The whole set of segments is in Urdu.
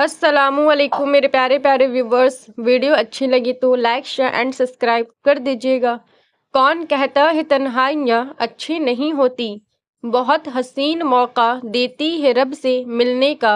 السلام علیکم میرے پیارے پیارے ویورز، ویڈیو اچھی لگی تو لائک شیئر اینڈ سبسکرائب کر دیجیے گا۔ کون کہتا ہے تنہائیاں اچھی نہیں ہوتی، بہت حسین موقع دیتی ہے رب سے ملنے کا۔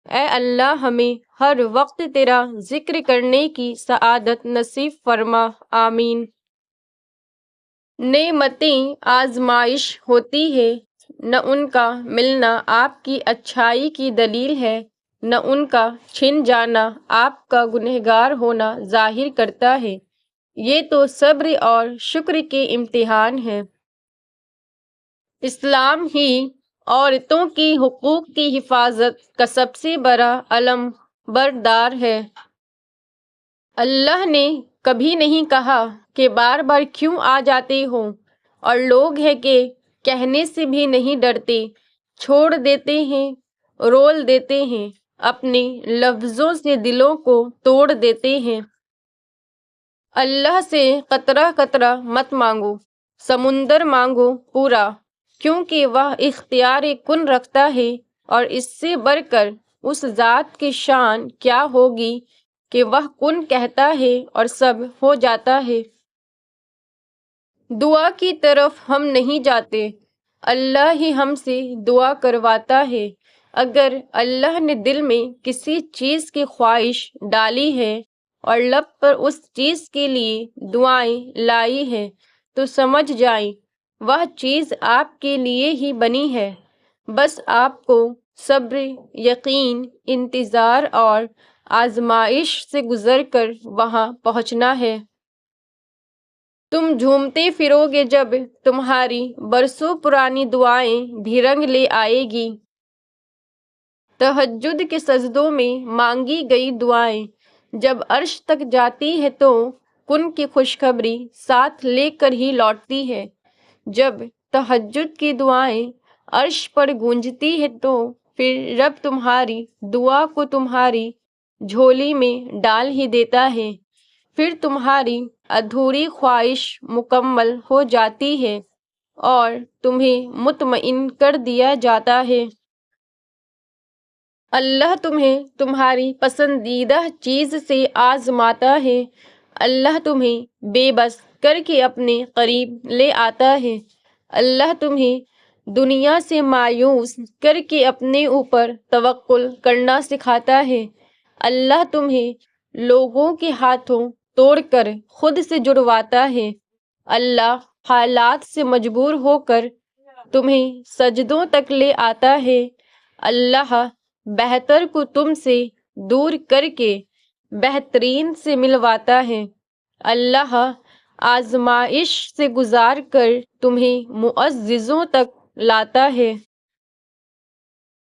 اے اللہ ہمیں ہر وقت تیرا ذکر کرنے کی سعادت نصیب فرما، آمین۔ نعمتیں آزمائش ہوتی ہے، نہ ان کا ملنا آپ کی اچھائی کی دلیل ہے، نہ ان کا چھن جانا آپ کا گنہگار ہونا ظاہر کرتا ہے۔ یہ تو صبر اور شکر کے امتحان ہے۔ اسلام ہی عورتوں کی حقوق کی حفاظت کا سب سے بڑا علم بردار ہے۔ اللہ نے کبھی نہیں کہا کہ بار بار کیوں آ جاتے ہو، اور لوگ ہیں کہ کہنے سے بھی نہیں ڈرتے، چھوڑ دیتے ہیں، رول دیتے ہیں، اپنے لفظوں سے دلوں کو توڑ دیتے ہیں۔ اللہ سے قطرہ قطرہ مت مانگو، سمندر مانگو پورا، کیونکہ وہ اختیار کن رکھتا ہے، اور اس سے بڑھ کر اس ذات کی شان کیا ہوگی کہ وہ کن کہتا ہے اور سب ہو جاتا ہے۔ دعا کی طرف ہم نہیں جاتے، اللہ ہی ہم سے دعا کرواتا ہے۔ اگر اللہ نے دل میں کسی چیز کی خواہش ڈالی ہے اور لب پر اس چیز کے لیے دعائیں لائی ہیں، تو سمجھ جائیں وہ چیز آپ کے لیے ہی بنی ہے، بس آپ کو صبر، یقین، انتظار اور آزمائش سے گزر کر وہاں پہنچنا ہے۔ تم جھومتے پھرو گے جب تمہاری برسوں پرانی دعائیں بھی رنگ لے آئے گی۔ تہجد کے سجدوں میں مانگی گئی دعائیں جب عرش تک جاتی ہے تو کن کی خوشخبری ساتھ لے کر ہی لوٹتی ہے۔ جب تہجد کی دعائیں عرش پر گونجتی ہے تو پھر رب تمہاری دعا کو تمہاری جھولی میں ڈال ہی دیتا ہے، پھر تمہاری ادھوری خواہش مکمل ہو جاتی ہے اور تمہیں مطمئن کر دیا جاتا ہے۔ اللہ تمہیں تمہاری پسندیدہ چیز سے آزماتا ہے، اللہ تمہیں بے بس کر کے اپنے قریب لے آتا ہے، اللہ تمہیں دنیا سے مایوس کر کے اپنے اوپر توکل کرنا سکھاتا ہے، اللہ تمہیں لوگوں کے ہاتھوں توڑ کر خود سے جڑواتا ہے، اللہ حالات سے مجبور ہو کر تمہیں سجدوں تک لے آتا ہے، اللہ بہتر کو تم سے دور کر کے بہترین سے ملواتا ہے، اللہ آزمائش سے گزار کر تمہیں معززوں تک لاتا ہے۔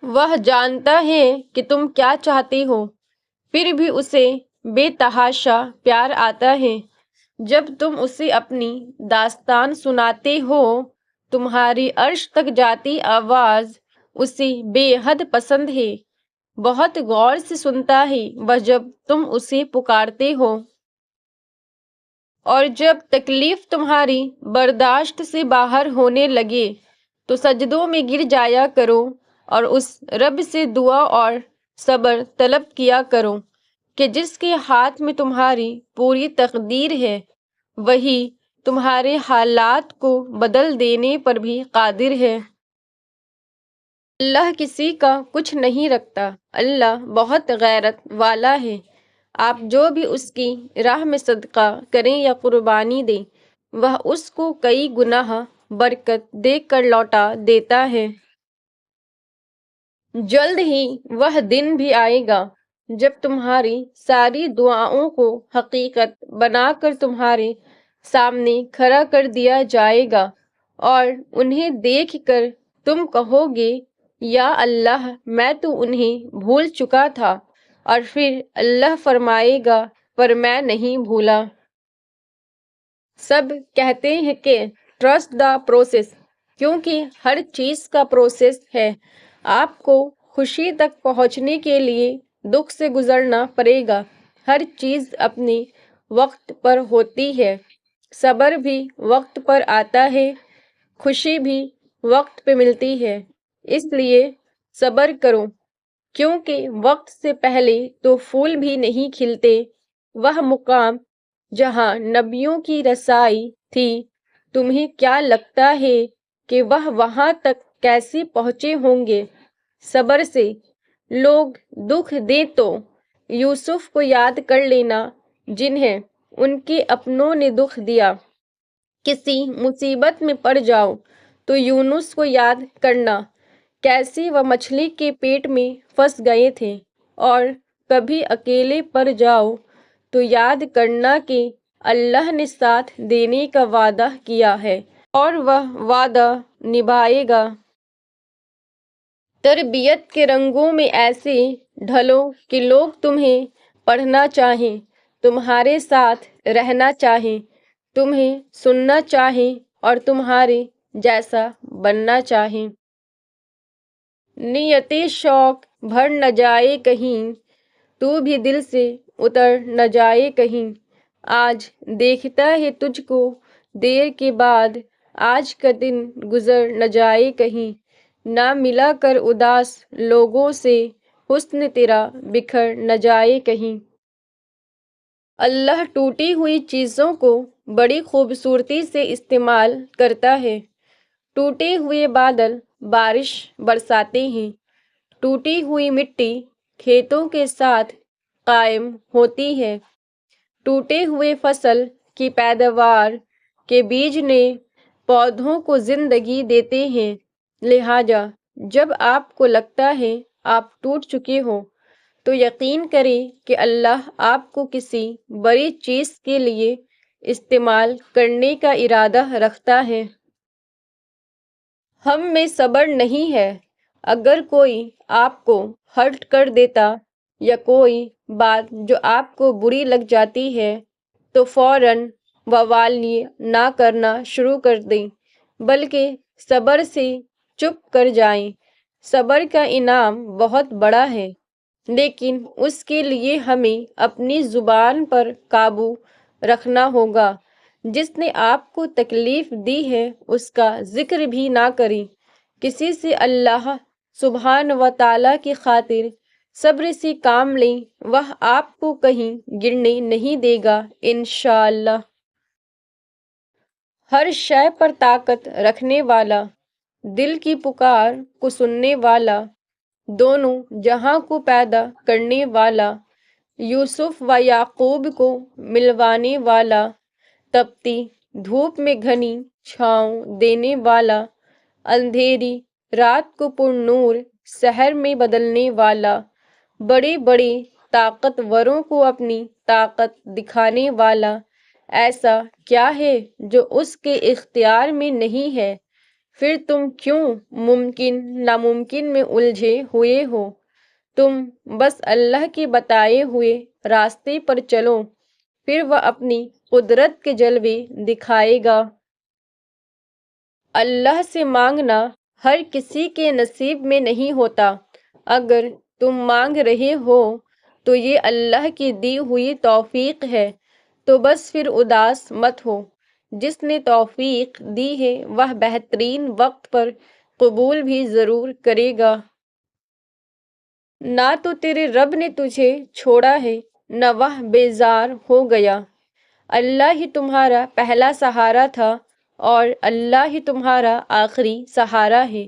وہ جانتا ہے کہ تم کیا چاہتے ہو، پھر بھی اسے بے تحاشا پیار آتا ہے۔ جب تم اسے اپنی داستان سناتے ہو، تمہاری عرش تک جاتی آواز اسے بے حد پسند ہے، بہت غور سے سنتا ہے وہ جب تم اسے پکارتے ہو۔ اور جب تکلیف تمہاری برداشت سے باہر ہونے لگے تو سجدوں میں گر جایا کرو اور اس رب سے دعا اور صبر طلب کیا کرو کہ جس کے ہاتھ میں تمہاری پوری تقدیر ہے، وہی تمہارے حالات کو بدل دینے پر بھی قادر ہے۔ اللہ کسی کا کچھ نہیں رکھتا، اللہ بہت غیرت والا ہے۔ آپ جو بھی اس کی راہ میں صدقہ کریں یا قربانی دیں، وہ اس کو کئی گناہ برکت دے کر لوٹا دیتا ہے۔ جلد ہی وہ دن بھی آئے گا جب تمہاری ساری دعاؤں کو حقیقت بنا کر تمہارے سامنے کھڑا کر دیا جائے گا، اور انہیں دیکھ کر تم کہو گے یا اللہ میں تو انہیں بھول چکا تھا، اور پھر اللہ فرمائے گا پر میں نہیں بھولا۔ سب کہتے ہیں کہ ٹرسٹ دا پروسیس، کیونکہ ہر چیز کا پروسیس ہے۔ آپ کو خوشی تک پہنچنے کے لیے دکھ سے گزرنا پڑے گا۔ ہر چیز اپنے وقت پر ہوتی ہے، صبر بھی وقت پر آتا ہے، خوشی بھی وقت پہ ملتی ہے، اس لیے صبر کرو۔ کیونکہ وقت سے پہلے تو پھول بھی نہیں کھلتے۔ وہ مقام جہاں نبیوں کی رسائی تھی، تمہیں کیا لگتا ہے کہ وہ وہاں تک کیسے پہنچے ہوں گے؟ صبر سے لوگ دکھ دیں تو یوسف کو یاد کر لینا جنہیں ان کے اپنوں نے دکھ دیا۔ کسی مصیبت میں پڑ جاؤ تو یونس کو یاد کرنا، کیسے وہ مچھلی کے پیٹ میں پھنس گئے تھے۔ اور کبھی اکیلے پڑ جاؤ تو یاد کرنا کہ اللہ نے ساتھ دینے کا وعدہ کیا ہے اور وہ وعدہ نبھائے گا۔ تربیت کے رنگوں میں ایسے ڈھلو کہ لوگ تمہیں پڑھنا چاہیں، تمہارے ساتھ رہنا چاہیں، تمہیں سننا چاہیں اور تمہارے جیسا بننا چاہیں۔ نیت شوق بھر نہ جائے کہیں، تو بھی دل سے اتر نہ جائے کہیں۔ آج دیکھتا ہے تجھ کو دیر کے بعد، آج کا دن گزر نہ جائے کہیں۔ نہ ملا کر اداس لوگوں سے، حسن تیرا بکھر نہ جائے کہیں۔ اللہ ٹوٹی ہوئی چیزوں کو بڑی خوبصورتی سے استعمال کرتا ہے۔ ٹوٹے ہوئے بادل بارش برساتے ہیں، ٹوٹی ہوئی مٹی کھیتوں کے ساتھ قائم ہوتی ہے، ٹوٹے ہوئے فصل کی پیداوار کے بیج نے پودوں کو زندگی دیتے ہیں۔ لہٰذا جب آپ کو لگتا ہے آپ ٹوٹ چکے ہو تو یقین کریں کہ اللہ آپ کو کسی بڑی چیز کے لیے استعمال کرنے کا ارادہ رکھتا ہے۔ ہم میں صبر نہیں ہے۔ اگر کوئی آپ کو ہرٹ کر دیتا یا کوئی بات جو آپ کو بری لگ جاتی ہے تو فوراً بوالیے نہ کرنا شروع کر دیں، بلکہ صبر سے چپ کر جائیں۔ صبر کا انعام بہت بڑا ہے، لیکن اس کے لیے ہمیں اپنی زبان پر قابو رکھنا ہوگا۔ جس نے آپ کو تکلیف دی ہے اس کا ذکر بھی نہ کریں۔ کسی سے اللہ سبحانہ و تعالیٰ کی خاطر صبر سے کام لیں، وہ آپ کو کہیں گرنے نہیں دے گا انشاءاللہ۔ ہر شے پر طاقت رکھنے والا، دل کی پکار کو سننے والا، دونوں جہاں کو پیدا کرنے والا، یوسف و یعقوب کو ملوانے والا، تپتی دھوپ میں گھنی چھاؤں دینے والا، اندھیری رات کو پرنور سحر میں بدلنے والا، بڑے بڑے طاقتوروں کو اپنی طاقت دکھانے والا، ایسا کیا ہے جو اس کے اختیار میں نہیں ہے؟ پھر تم کیوں ممکن ناممکن میں الجھے ہوئے ہو؟ تم بس اللہ کے بتائے ہوئے راستے پر چلو، پھر وہ اپنی قدرت کے جلوے دکھائے گا۔ اللہ سے مانگنا ہر کسی کے نصیب میں نہیں ہوتا۔ اگر تم مانگ رہے ہو تو یہ اللہ کی دی ہوئی توفیق ہے، تو بس پھر اداس مت ہو۔ جس نے توفیق دی ہے وہ بہترین وقت پر قبول بھی ضرور کرے گا۔ نہ تو تیرے رب نے تجھے چھوڑا ہے نہ وہ بیزار ہو گیا۔ اللہ ہی تمہارا پہلا سہارا تھا اور اللہ ہی تمہارا آخری سہارا ہے۔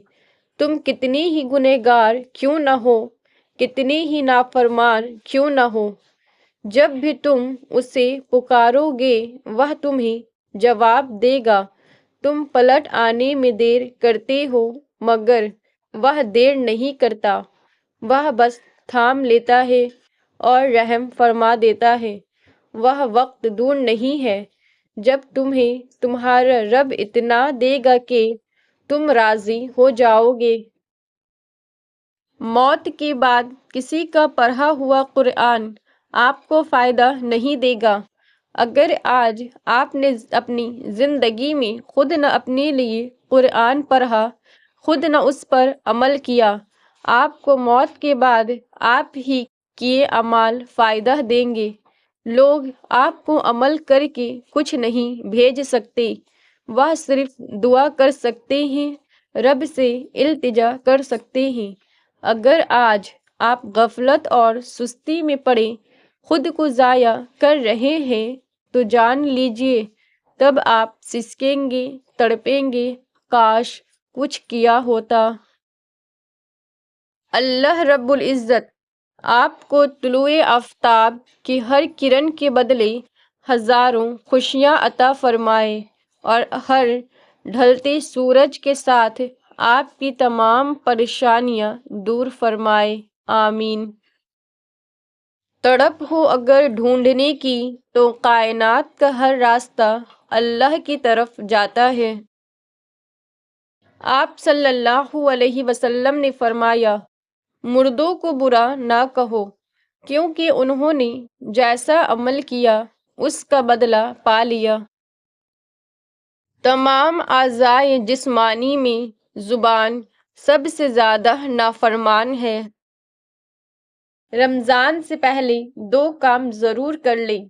تم کتنی ہی گنہگار کیوں نہ ہو، کتنی ہی نافرمان کیوں نہ ہو، جب بھی تم اسے پکارو گے وہ تمہیں جواب دے گا۔ تم پلٹ آنے میں دیر کرتے ہو مگر وہ دیر نہیں کرتا، وہ بس تھام لیتا ہے اور رحم فرما دیتا ہے۔ وہ وقت دور نہیں ہے جب تمہیں تمہارا رب اتنا دے گا کہ تم راضی ہو جاؤ گے۔ موت کے بعد کسی کا پڑھا ہوا قرآن آپ کو فائدہ نہیں دے گا۔ اگر آج آپ نے اپنی زندگی میں خود نہ اپنے لیے قرآن پڑھا، خود نہ اس پر عمل کیا، آپ کو موت کے بعد آپ ہی کیے اعمال فائدہ دیں گے۔ لوگ آپ کو عمل کر کے کچھ نہیں بھیج سکتے، وہ صرف دعا کر سکتے ہیں، رب سے التجا کر سکتے ہیں۔ اگر آج آپ غفلت اور سستی میں پڑے خود کو ضائع کر رہے ہیں تو جان لیجئے تب آپ سسکیں گے، تڑپیں گے، کاش کچھ کیا ہوتا۔ اللہ رب العزت آپ کو طلوع آفتاب کی ہر کرن کے بدلے ہزاروں خوشیاں عطا فرمائے اور ہر ڈھلتے سورج کے ساتھ آپ کی تمام پریشانیاں دور فرمائے، آمین۔ تڑپ ہو اگر ڈھونڈنے کی تو کائنات کا ہر راستہ اللہ کی طرف جاتا ہے۔ آپ صلی اللہ علیہ وسلم نے فرمایا، مردوں کو برا نہ کہو کیونکہ انہوں نے جیسا عمل کیا اس کا بدلہ پا لیا۔ تمام اعضائے جسمانی میں زبان سب سے زیادہ نافرمان ہے۔ رمضان سے پہلے 2 کام ضرور کر لیں۔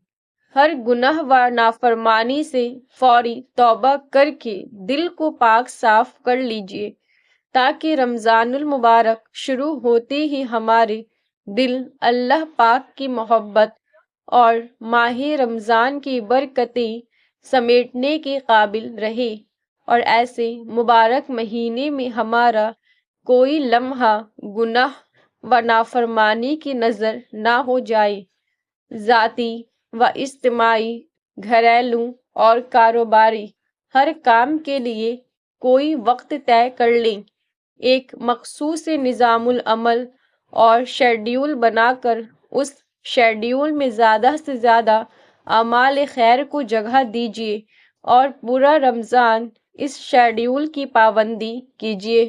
ہر گناہ و نافرمانی سے فوری توبہ کر کے دل کو پاک صاف کر لیجئے تاکہ رمضان المبارک شروع ہوتے ہی ہمارے دل اللہ پاک کی محبت اور ماہ رمضان کی برکتیں سمیٹنے کے قابل رہے اور ایسے مبارک مہینے میں ہمارا کوئی لمحہ گناہ و نافرمانی کی نظر نہ ہو جائے۔ ذاتی و اجتماعی، گھریلو اور کاروباری ہر کام کے لیے کوئی وقت طے کر لیں۔ ایک مخصوص نظام العمل اور شیڈیول بنا کر اس شیڈیول میں زیادہ سے زیادہ اعمال خیر کو جگہ دیجیے اور پورا رمضان اس شیڈیول کی پابندی کیجیے۔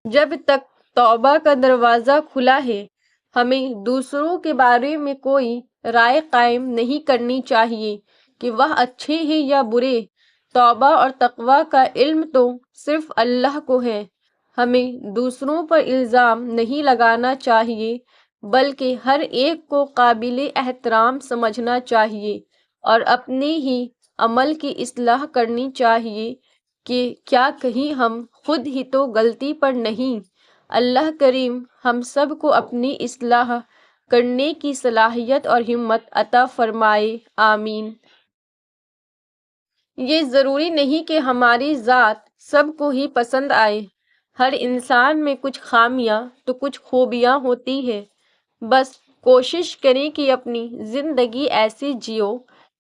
جب تک توبہ کا دروازہ کھلا ہے ہمیں دوسروں کے بارے میں کوئی رائے قائم نہیں کرنی چاہیے کہ وہ اچھے ہیں یا برے۔ توبہ اور تقویٰ کا علم تو صرف اللہ کو ہے۔ ہمیں دوسروں پر الزام نہیں لگانا چاہیے بلکہ ہر ایک کو قابل احترام سمجھنا چاہیے اور اپنے ہی عمل کی اصلاح کرنی چاہیے کہ کیا کہیں ہم خود ہی تو غلطی پر نہیں۔ اللہ کریم ہم سب کو اپنی اصلاح کرنے کی صلاحیت اور ہمت عطا فرمائے، آمین۔ یہ ضروری نہیں کہ ہماری ذات سب کو ہی پسند آئے۔ ہر انسان میں کچھ خامیاں تو کچھ خوبیاں ہوتی ہیں۔ بس کوشش کریں کہ اپنی زندگی ایسی جیو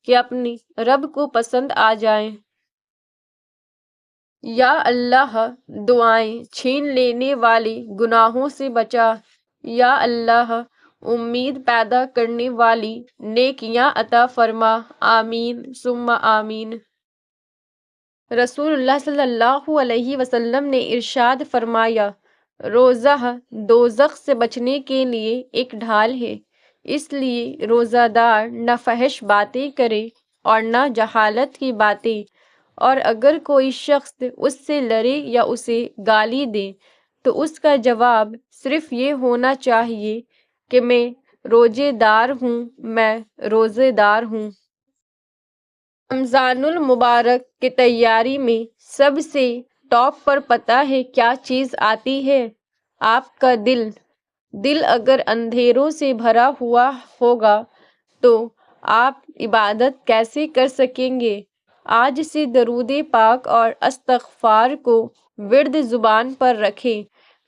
کہ اپنے رب کو پسند آ جائیں۔ یا اللہ دعائیں چھین لینے والے گناہوں سے بچا، یا اللہ امید پیدا کرنے والی نیکیاں عطا فرما، آمین ثم آمین۔ رسول اللہ صلی اللہ علیہ وسلم نے ارشاد فرمایا، روزہ دوزخ سے بچنے کے لیے ایک ڈھال ہے، اس لیے روزہ دار نہ فحش باتیں کرے اور نہ جہالت کی باتیں، اور اگر کوئی شخص اس سے لڑے یا اسے گالی دے تو اس کا جواب صرف یہ ہونا چاہیے کہ میں روزے دار ہوں، میں روزے دار ہوں۔ رمضان المبارک کی تیاری میں سب سے ٹاپ پر پتہ ہے کیا چیز آتی ہے؟ آپ کا دل اگر اندھیروں سے بھرا ہوا ہوگا تو آپ عبادت کیسے کر سکیں گے؟ آج سے درود پاک اور استغفار کو ورد زبان پر رکھیں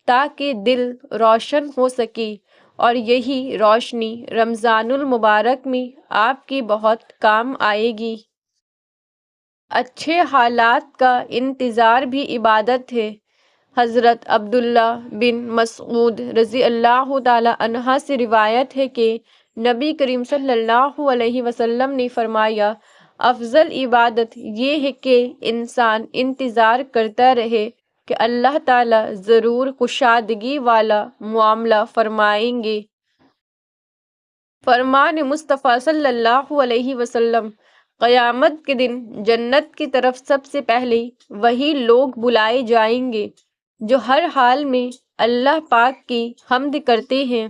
تاکہ دل روشن ہو سکے اور یہی روشنی رمضان المبارک میں آپ کی بہت کام آئے گی۔ اچھے حالات کا انتظار بھی عبادت ہے۔ حضرت عبداللہ بن مسعود رضی اللہ تعالی عنہ سے روایت ہے کہ نبی کریم صلی اللہ علیہ وسلم نے فرمایا، افضل عبادت یہ ہے کہ انسان انتظار کرتا رہے کہ اللہ تعالی ضرور کشادگی والا معاملہ فرمائیں گے۔ فرمان مصطفیٰ صلی اللہ علیہ وسلم، قیامت کے دن جنت کی طرف سب سے پہلے وہی لوگ بلائے جائیں گے جو ہر حال میں اللہ پاک کی حمد کرتے ہیں۔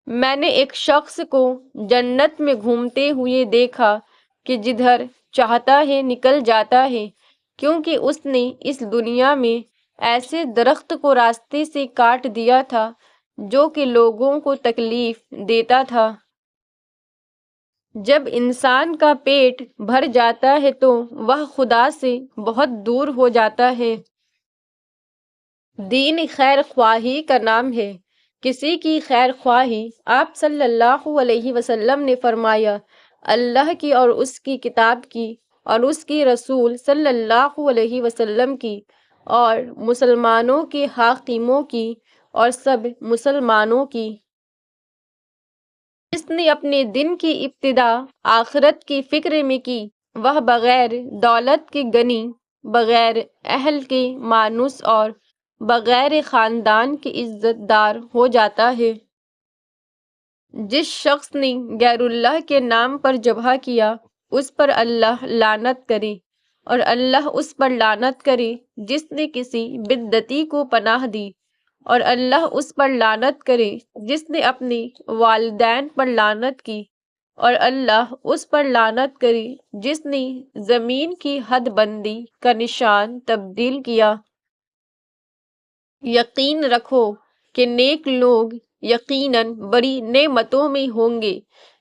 میں نے ایک شخص کو جنت میں گھومتے ہوئے دیکھا کہ جدھر چاہتا ہے نکل جاتا ہے، کیونکہ اس نے اس دنیا میں ایسے درخت کو راستے سے کاٹ دیا تھا جو کہ لوگوں کو تکلیف دیتا تھا۔ جب انسان کا پیٹ بھر جاتا ہے تو وہ خدا سے بہت دور ہو جاتا ہے۔ دین خیر خواہی کا نام ہے۔ کسی کی خیر خواہی، آپ صلی اللہ علیہ وسلم نے فرمایا، اللہ کی اور اس کی کتاب کی اور اس کی رسول صلی اللہ علیہ وسلم کی اور مسلمانوں کے حاکموں کی اور سب مسلمانوں کی۔ جس نے اپنے دن کی ابتدا آخرت کی فکر میں کی، وہ بغیر دولت کے غنی، بغیر اہل کے مانوس اور بغیر خاندان کے عزت دار ہو جاتا ہے۔ جس شخص نے غیر اللہ کے نام پر ذبح کیا، اس پر اللہ لعنت کرے، اور اللہ اس پر لعنت کرے جس نے کسی بدعتی کو پناہ دی، اور اللہ اس پر لعنت کرے جس نے اپنے والدین پر لعنت کی، اور اللہ اس پر لعنت کرے جس نے زمین کی حد بندی کا نشان تبدیل کیا۔ یقین رکھو کہ نیک لوگ یقیناً بڑی نعمتوں میں ہوں گے۔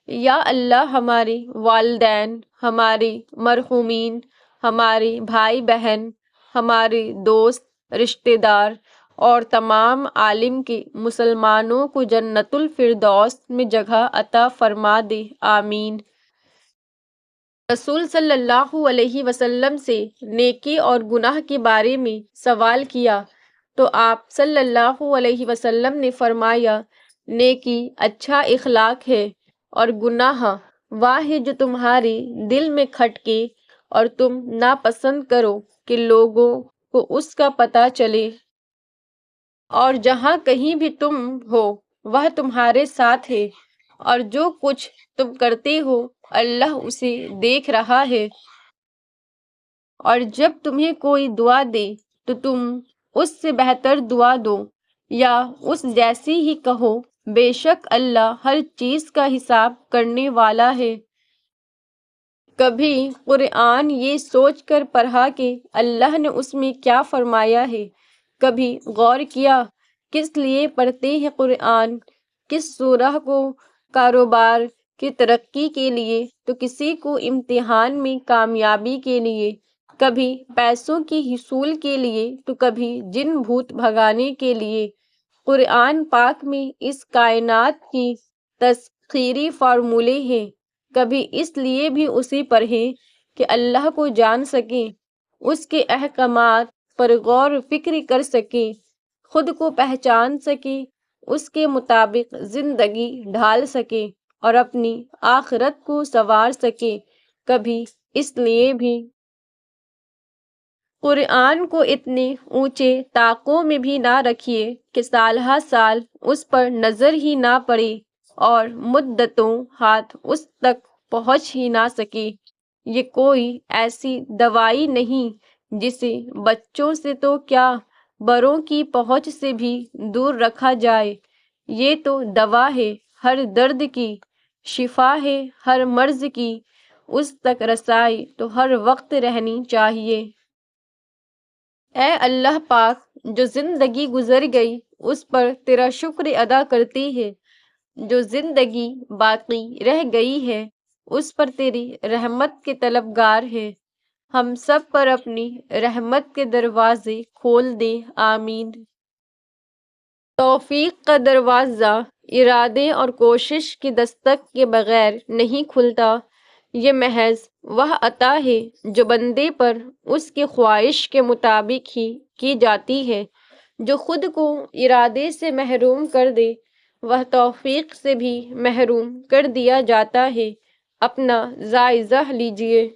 یا اللہ ہمارے والدین، ہمارے مرحومین، ہمارے بھائی بہن، ہمارے دوست، رشتہ دار اور تمام عالم کے مسلمانوں کو جنت الفردوس میں جگہ عطا فرما دے، آمین۔ رسول صلی اللہ علیہ وسلم سے نیکی اور گناہ کے بارے میں سوال کیا تو آپ صلی اللہ علیہ وسلم نے فرمایا، نیکی اچھا اخلاق ہے اور گناہ وہ ہے جو تمہارے دل میں کھٹکے اور تم ناپسند کرو کہ لوگوں کو اس کا پتہ چلے، اور جہاں کہیں بھی تم ہو وہ تمہارے ساتھ ہے، اور جو کچھ تم کرتے ہو اللہ اسے دیکھ رہا ہے۔ اور جب تمہیں کوئی دعا دے تو تم اس سے بہتر دعا دو یا اس جیسی ہی کہو، بے شک اللہ ہر چیز کا حساب کرنے والا ہے۔ کبھی قرآن یہ سوچ کر پڑھا کہ اللہ نے اس میں کیا فرمایا ہے؟ کبھی غور کیا کس لیے پڑھتے ہیں قرآن؟ کس سورہ کو کاروبار کی ترقی کے لیے تو کسی کو امتحان میں کامیابی کے لیے، کبھی پیسوں کی حصول کے لیے تو کبھی جن بھوت بھگانے کے لیے۔ قرآن پاک میں اس کائنات کی تسخیری فارمولے ہیں۔ کبھی اس لیے بھی اسے پڑھیں کہ اللہ کو جان سکیں، اس کے احکامات پر غور و فکر کر سکیں، خود کو پہچان سکیں، اس کے مطابق زندگی ڈھال سکیں اور اپنی آخرت کو سنوار سکیں۔ کبھی اس لیے بھی قرآن کو اتنے اونچے طاقوں میں بھی نہ رکھیے کہ سال ہا سال اس پر نظر ہی نہ پڑے اور مدتوں ہاتھ اس تک پہنچ ہی نہ سکے۔ یہ کوئی ایسی دوائی نہیں جسے بچوں سے تو کیا بڑوں کی پہنچ سے بھی دور رکھا جائے۔ یہ تو دوا ہے ہر درد کی، شفا ہے ہر مرض کی، اس تک رسائی تو ہر وقت رہنی چاہیے۔ اے اللہ پاک، جو زندگی گزر گئی اس پر تیرا شکر ادا کرتے ہیں، جو زندگی باقی رہ گئی ہے اس پر تیری رحمت کے طلبگار ہیں۔ ہم سب پر اپنی رحمت کے دروازے کھول دے، آمین۔ توفیق کا دروازہ ارادے اور کوشش کی دستک کے بغیر نہیں کھلتا۔ یہ محض وہ عطا ہے جو بندے پر اس کی خواہش کے مطابق ہی کی جاتی ہے۔ جو خود کو ارادے سے محروم کر دے وہ توفیق سے بھی محروم کر دیا جاتا ہے۔ اپنا جائزہ لیجیے۔